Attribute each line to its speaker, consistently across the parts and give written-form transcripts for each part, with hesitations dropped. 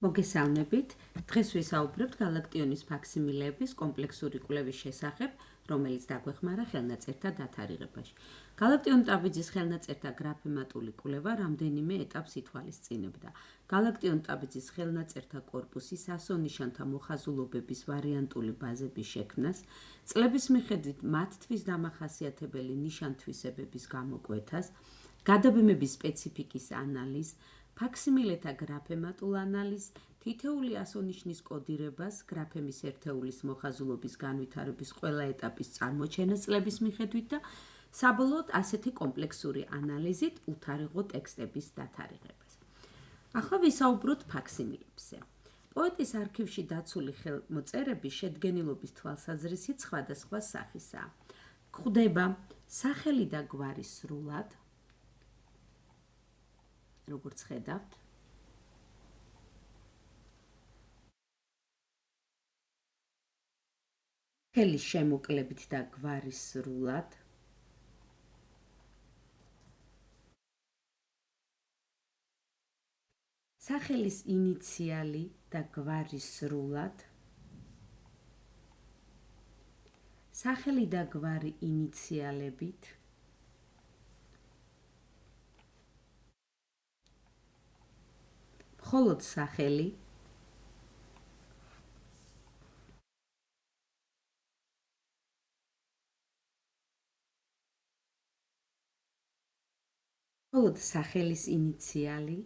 Speaker 1: მოგესალმებით. დღეს ვისაუბრებთ გალაქტიონის ფაქსიმილეების კომპლექსური კვლევის შესახებ, რომელიც დაგვეხმარა ხელნაწერთა დათარიღებაში. გალაქტიონ ტაბიძის ხელნაწერთა გრაფემატული კვლევა რამდენიმე ეტაპს ითვალისწინებდა. გალაქტიონ ტაბიძის ხელნაწერთა კორპუსი სასონიშანთა მოხაზულობების ვარიანტული ბაზების შექმნას, წლების მიხედვით მათთვის დამახასიათებელი ნიშან-თვისებების გამოკვეთას, გადაბმების სპეციფიკის ანალიზს, ფაქსიმილეთა გრაფემატულ ანალიზს, თითოეული ასონიშნის კოდირებას, გრაფემის ერთეულის მოხაზულობის განვითარების ყველა ეტაპის წარმოჩენას წლების მიხედვით და საბოლოოდ ასეთი კომპლექსური ანალიზით უთარიღო ტექსტების დათარიღებას. ახლა ვისაუბროთ ფაქსიმილებზე. პოეტის არქივში დაცული ხელმოწერები შედგენილობის თვალსაზრისით სხვადასხვა სახისაა. გვხვდება სახელი და გვარი სრულად, როგორც ხედავთ. ხელის შემოკლებით და გვარის სრულად. სახელის ინიციალი და გვარის სრულად. სახელი და გვარი ინიციალებით. მხოლოდ სახელი. მხოლოდ სახელის ინიციალი.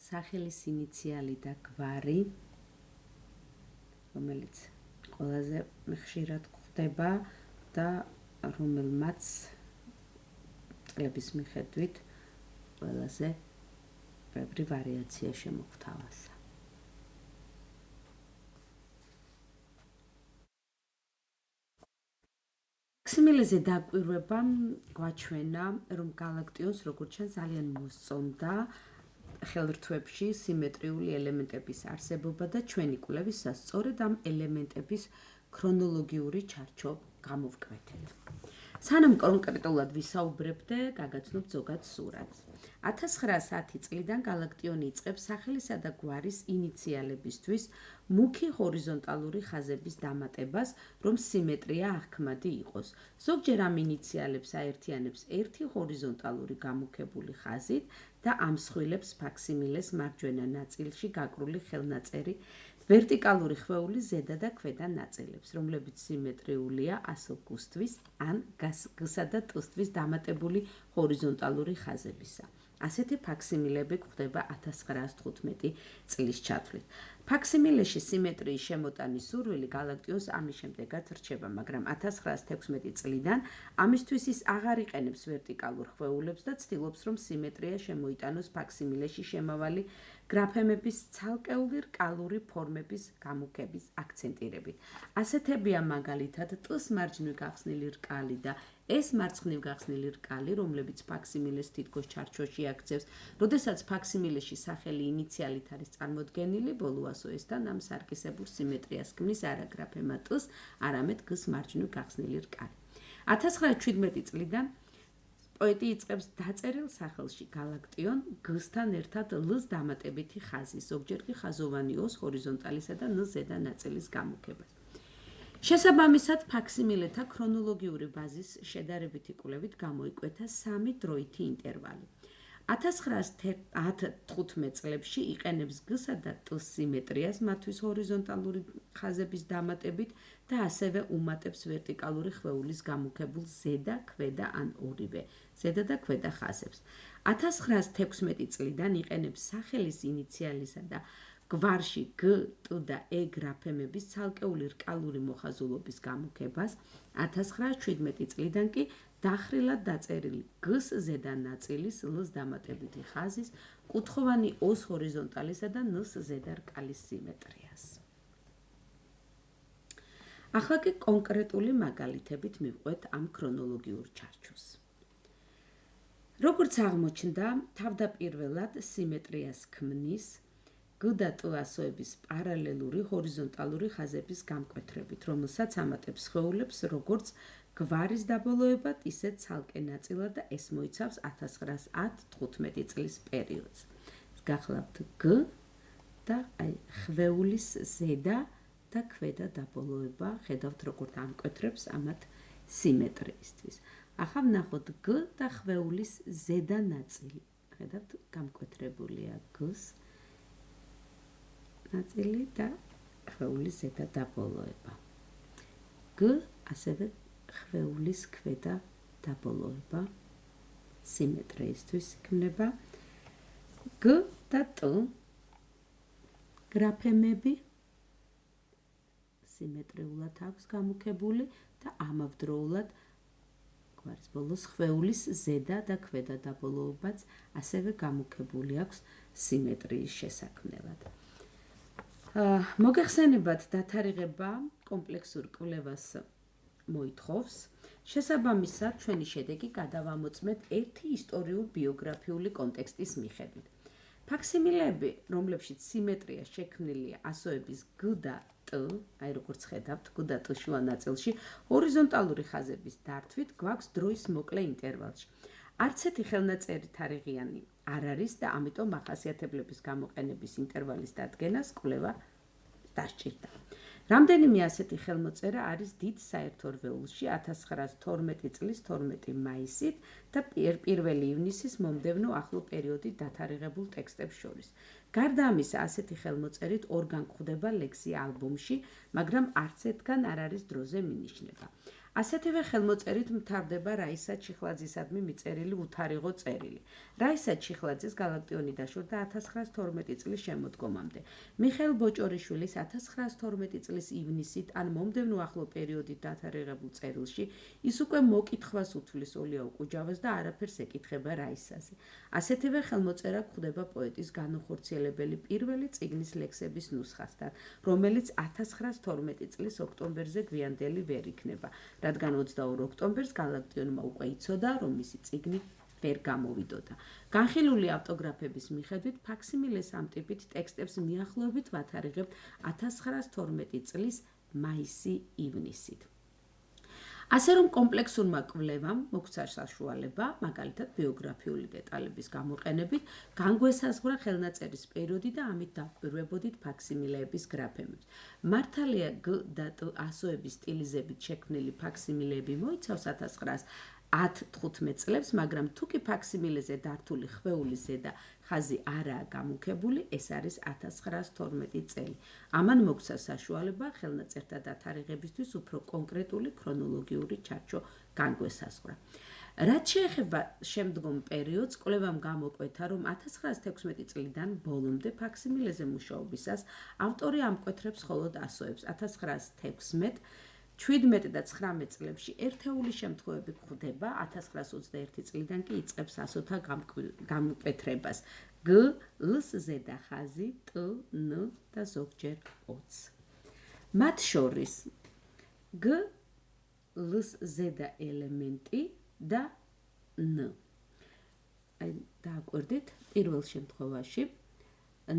Speaker 1: სახელის ინიციალი და გვარი, რომელიც ყველაზე ხშირად გვხვდება და რომელმაც წლების მიხედვით ყველაზე ბევრი ვარიაცია შემოგვთავაზა. ფაქსიმილეზე დაკვირვებამ გვაჩვენა, რომ გალაქტიონს როგორც ჩანს ძალიან მოსწონდა ხელრთვებში სიმეტრიული ელემენტების არსებობა და ჩვენი კვლევისას სწორედ ამ ელემენტების ქრონოლოგიური ჩარჩო გამოვკვეთეთ. სანამ კონკრეტულად ვისაუბრებდე, გაგაცნობთ ზოგად სურათს. 1910 წლიდან გალაქტიონი იწყებს სახელისა და გვარის ინიციალებისთვის მუქი ჰორიზონტალური ხაზების დამატებას, რომ სიმეტრია აღქმადი იყოს. ზოგჯერ ამ ინიციალებს აერთიანებს ერთი ჰორიზონტალური გამუქებული ხაზით და ამსხვილებს ფაქსიმილეს მარჯვენა ნაწილში გაკრული ხელნაწერი ვერტიკალური ხვეულის ზედა და ქვედა ნაწილებს, რომლებიც სიმეტრიულია ასოკუსტვის ან გ-სა და ტ-თვის დამატებული ჰორიზონტალური ხაზებისა. ასეთი ფაქსიმილები გვხვდება 1915 წლის ჩათვლით. ფაქსიმილეში სიმეტრიის შემოტანის სურვილი გალაქტიონს ამის შემდეგაც რჩება, მაგრამ 1916 წლიდან ამისთვის ის აღარ იყენებს ვერტიკალურ ხვეულებს და ცდილობს, რომ სიმეტრია შემოიტანოს ფაქსიმილეში შემავალი გრაფემების ცალკეული რკალური ფორმების გამუქების აქცენტირებით. ასეთებია მაგალითად ტ-ს მარჯვნივ გახსნილი რკალი და ეს მარცხნივ გახსნილი რკალი, რომლებიც ფაქსიმილეს თითქოს ჩარჩოში აქცევს, როდესაც ფაქსიმილეში სახელი ინიციალით არის წარმოდგენილი, ბოლო ასოესთან ამ სარკისებურ სიმეტრიას ქმნის არა გრაფემა ტ-ს, არამედ გ-ს მარჯვნივ გახსნილი რკალი. 1917 წლიდან პოეტი იწყებს დაწერილ სახელში გალაქტიონ გ-სთან ერთად ლ-ს დამატებითი ხაზის, ზოგჯერ კი ხაზოვანი ოს ჰორიზონტალისა და ნ ზედა ნაწილის გამუქებას. შესაბამისად, ფაქსიმილეთა ქრონოლოგიური ბაზის შედარებითი კვლევით გამოიკვეთა 3 დროითი ინტერვალი. 1915 წლებში იყენებს გ-სა და ტ-ს სიმეტრიას მათთვის ჰორიზონტალური ხაზების დამატებით და ასევე უმატებს ვერტიკალური ხვეულის გამუქებულ ზედა, ქვედა ან ორივე ზედა და ქვედა ხაზებს. 1916 წლიდან იყენებს სახელის ინიციალისა და გვარში გ, ტ და ე გრაფემების ცალკეული რკალური მოხაზულობის გამუქებას, 1917 წლიდან კი დახრილად დაწერილი გ-ს ზედა ნაწილის ლ-ს დამატებითი ხაზის, კუთხოვანი ოს ჰორიზონტალისა და ნ-ს ზედა რკალის სიმეტრიას. ახლა კი კონკრეტული მაგალითებით მივყვეთ ამ ქრონოლოგიურ ჩარჩოს. როგორც აღმოჩნდა, თავდაპირველად სიმეტრიას ქმნის და ტ ასოების პარალელური ჰორიზონტალური ხაზების გამკვეთრებით, რომელსაც ამატებს სხეულებს როგორც გვარის დაბოლოებად, ისე ცალკე ნაწილად და ეს მოიცავს 1910-15 წლის პერიოდს. გახლავთ G და ხვეულის ზედა და ქვედა დაბოლოება, ხედავთ როგორ ამკვეთრებს ამათ სიმეტრიისთვის. ახლა ვნახოთ G და ხვეულის ზედა ნაწილი. ხედავთ, გამკვეთრებულია G-ს ნაწილი და ხვეულის ზედა დაბოლოება. G ასევე ხვეულის ქვედა დაბოლოება სიმეტრიისთვის იქნება. G და T გრაფემები სიმეტრიულად აქვს გამუქებული და ამავდროულად გვარის ბოლოს ხვეულის ზედა და ქვედა დაბოლოებაც ასევე გამუქებული აქვს სიმეტრიის შესაქმნელად. მოგეხსენებათ, დათარიღება კომპლექსურ კვლევას მოითხოვს. შესაბამისად, ჩვენი შედეგი გადავამოწმეთ ერთი ისტორიულ-ბიოგრაფიული კონტექსტის მიხედვით. ფაქსიმილეები, რომლებშიც სიმეტრია შექმნილია ასოების G და T, აი როგორც ხედავთ, G და T შუა ნაწილში, ჰორიზონტალური ხაზების დართვით გვაქვს დროის მოკლე ინტერვალში. არც ერთი ხელნაწერი თარიღიანი არ არის და ამიტომ ახასიათებლების გამოყენების ინტერვალის დადგენას კვლევა დასჭირდა. რამდენიმე ასეთი ხელმოწერა არის დიდ საერთო რვეულში 1912 წლის 12 მაისით და 1 ივნისის მომდევნო ახლო პერიოდით დათარიღებულ ტექსტებს შორის. გარდა ამისა, ასეთი ხელმოწერით ორგან გვხვდება ლექსია ალბომში, მაგრამ არც ერთგან არ არის დროზე მინიშნება. ასეთივე ხელმოწერით მთავრდება რაისა ჩიხლაძისადმი მიწერილი უთარიღო წერილი. რაისა ჩიხლაძის გალაქტიონი დაშორდა 1912 წლის შემოდგომამდე. მიხეილ ბოჭორიშვილის 1912 წლის ივნისით ან მომდევნო ახლო პერიოდით დათარიღებულ წერილში ის უკვე მოკითხვას უთვლის ოლიაუ კუჯავას და არაფერს ეკითხება რაისაზე. ასეთივე ხელმოწერა გვხვდება პოეტის განუხორციელებელი პირველი წიგნის ლექსების ნუსხასთან, რომელიც 1912 წლის ოქტომბერზე გვიანდელი ვერ იქნება. რადგან 22 ოქტომბერს გალაქტიონმა უკვე იცოდა, რომ მისი წიგნი ვერ გამოვიდოდა. განხილული ავტოგრაფების მიხედვით ფაქსიმილეს ამ ტიპით ტექსტებს მიახლოებით ვათარიღებთ 1912 წლის მაისი-ივნისით. ასე რომ კომპლექსურმა კვლევამ მოგვცა საშუალება, მაგალითად ბიოგრაფიული დეტალების გამოყენებით, განგვესაზღვრა ხელნაწერის პერიოდი და ამით დავკვირვებოდით ფაქსიმილეების გრაფემებს. მართალია G და T ასოების სტილიზებით შექმნილი ფაქსიმილეები მოიცავს 1910-15 წლებს, მაგრამ თუ კი ფაქსიმილეზე დართული ხვეულის ზედა ხაზი არაა გამუქებული, ეს არის 1912 წელი. ამან მოგვცა საშუალება ხელნაწერთა დათარიღებისთვის უფრო კონკრეტული ქრონოლოგიური ჩარჩო განგვესაზღვრა. რაც შეეხება შემდგომ პერიოდს, კვლევამ გამოკვეთა, რომ 1916 წლიდან ბოლომდე ფაქსიმილეზე მუშაობისას ავტორი ამკვეთრებს მხოლოდ ასოებს. 1916, 17 და 19 წლებში ერთეული შემთხვევები გვხვდება, 1921 წლიდან კი იწყებს ასოთა გამკვეთრებას. G, L-ს ზედა ხაზი, T, N და ზოგჯერ 20. მათ შორის G, L-ს ზედა ელემენტი და N. აი დააკვირდით, პირველ შემთხვევაში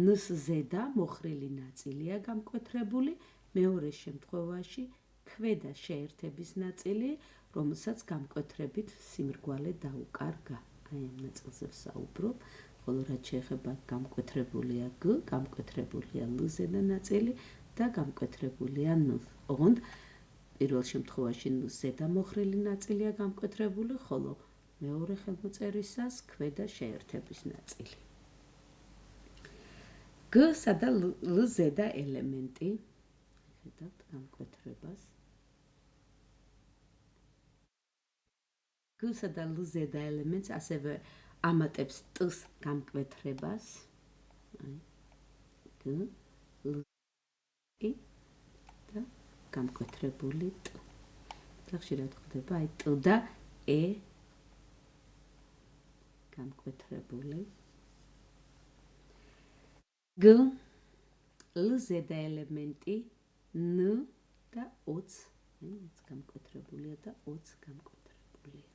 Speaker 1: N-ს ზედა მოხრილი ნაწილია გამკვეთრებული, მეორე შემთხვევაში ქვედა შეერთების ნაწილი, რომელსაც გამკვეთრებით სიმრგვალე დაუკარგა. აი ამ ნაწილზე ვსაუბრობ, ხოლო რაც შეეხება გამკვეთრებულია G, გამკვეთრებულია L ზედა ნაწილი და გამკვეთრებულია N. ოღონდ პირველ შემთხვევაში N-ს ზედა მოხრილი ნაწილია გამკვეთრებული, ხოლო მეორე ხელმოწერისას ქვედა შეერთების ნაწილი. G-სა და L ზედა ელემენტი, ხედავთ გამკვეთრებას. G-სა და L ზედა ელემენტს ასევე ამატებს T-ს გამკვეთრებას. აი G, L და გამკვეთრებული T. და ხშირად ხდება აი T და E გამკვეთრებული. G, L ზედა ელემენტი, N და 20. აი 20 გამკვეთრებულია და 20 გამკვეთრებულია.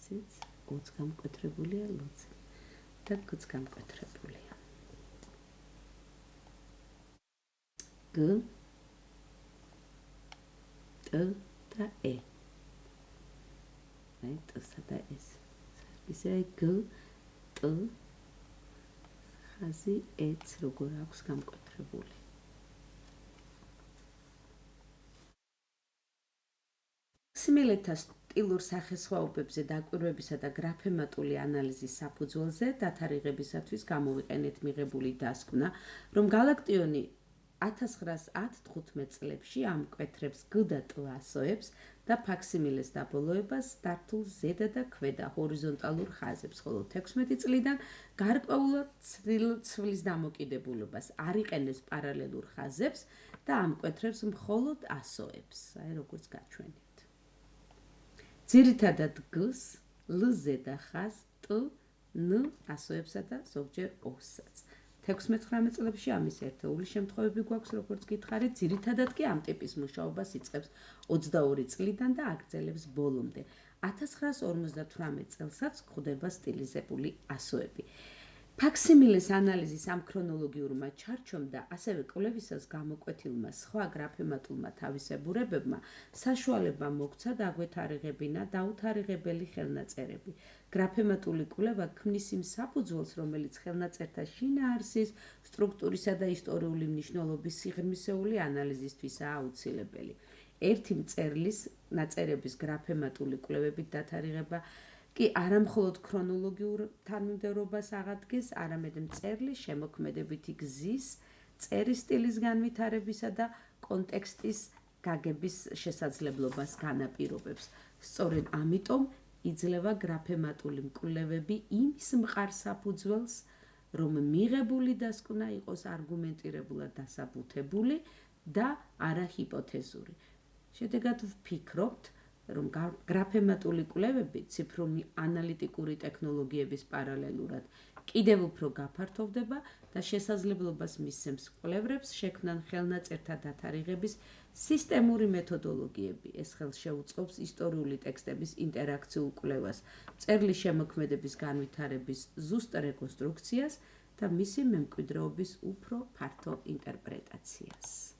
Speaker 1: ციც 20 გამკვეთრებულია, L-ს და G-ს გამკვეთრებულია. ტ და ე. აი ტსა და ეს. ისე გ ტ ხაზი ეც როგორ აქვს გამკვეთრებული. ფაქსიმილეთა სტილურ სახესხვაობებზე დაკვირვებისა და გრაფემატული ანალიზის საფუძველზე დათარიღებისათვის გამოვიყენეთ მიღებული დასკვნა, რომ გალაქტიონი 1910-15 წლებში ამკვეთრებს გ და ტ ასოებს და ფაქსიმილეს დაბოლოებას დართულ ზედა და ქვედა ჰორიზონტალურ ხაზებს, ხოლო 16 წლიდან გარკვეულად ცვლის დამოკიდებულებას არ იყენებს პარალელურ ხაზებს და ამკვეთრებს მხოლოდ ასოებს, აი როგორც გაჩვენეთ. ძირითადად გს, ლ-ზე და ხაზ, ტ, ν ასოებსა და ზოგჯერ ოს-საც. 16-19 წლებში ამის ერთეული შემთხვევები გვაქვს, როგორც გითხარით, ძირითადად კი ამ ტიპის მუშაობას იწყებს 22 წლიდან და აგრძელებს ბოლომდე. 1958 წელსაც გვხვდება სტილიზებული ასოები. ფაქსიმილეს ანალიზის ამ ქრონოლოგიურმა ჩარჩომ და ასევე კვლევისას გამოკვეთილმა სხვა გრაფემატულმა თავისებურებებმა საშუალება მოგვცა დაგვეთარიღებინა დაუთარიღებელი ხელნაწერები. გრაფემატული კვლევა ქმნის იმ საფუძველს, რომელიც ხელნაწერთა შინაარსის, სტრუქტურისა და ისტორიული მნიშვნელობის სიღრმისეული ანალიზისთვისაა აუცილებელი. ერთი მწერლის ნაწერების გრაფემატული კვლევებით დათარიღება კი არა მხოლოდ ქრონოლოგიურ თანმიმდევრობას აღადგენს, არამედ მწერლის შემოქმედებითი გზის, წერის სტილის განვითარებისა და კონტექსტის გაგების შესაძლებლობას განაპირობებს. სწორედ ამიტომ იძლევა გრაფემატული კვლევები იმის მყარ საფუძველს, რომ მიღებული დასკვნა იყოს არგუმენტირებულად დასაბუთებული და არა ჰიპოთეზური. შედეგად ვფიქრობთ, რომ გრაფემატული კვლევები ციფრული ანალიტიკური ტექნოლოგიების პარალელურად კიდევ უფრო გაფართოვდება და შესაძლებლობას მისცემს კვლევრებს შექმნან ხელნაწერთა დათარიღების სისტემური მეთოდოლოგიები. ეს ხელს შეუწყობს ისტორიული ტექსტების ინტერაქციულ კვლევას, მწერლის შემოქმედების განვითარების ზუსტ რეკონსტრუქციას და მისი მემკვიდრეობის უფრო ფართო ინტერპრეტაციას.